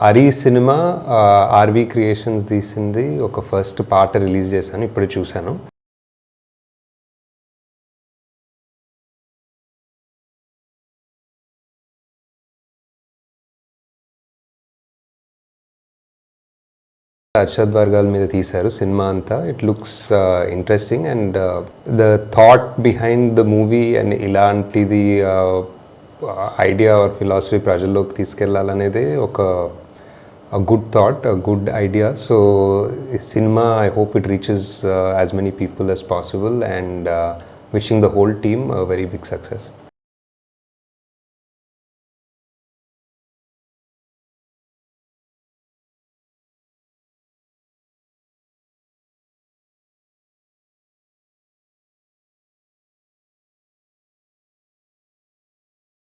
Aari cinema RV creations తీసింది ఒక first part release చేశాను, ఇప్పుడు చూశాను. అర్షద్ వర్గాల మీద తీశారు సినిమా అంతా. It looks interesting and the thought behind the movie and ఇలాంటిది ఐడియా ఆర్ ఫిలాసఫీ ప్రజల్లోకి తీసుకెళ్లాలనేది ఒక good thought, good idea. So cinema I hope it reaches as many people as possible and wishing the whole team a very big success.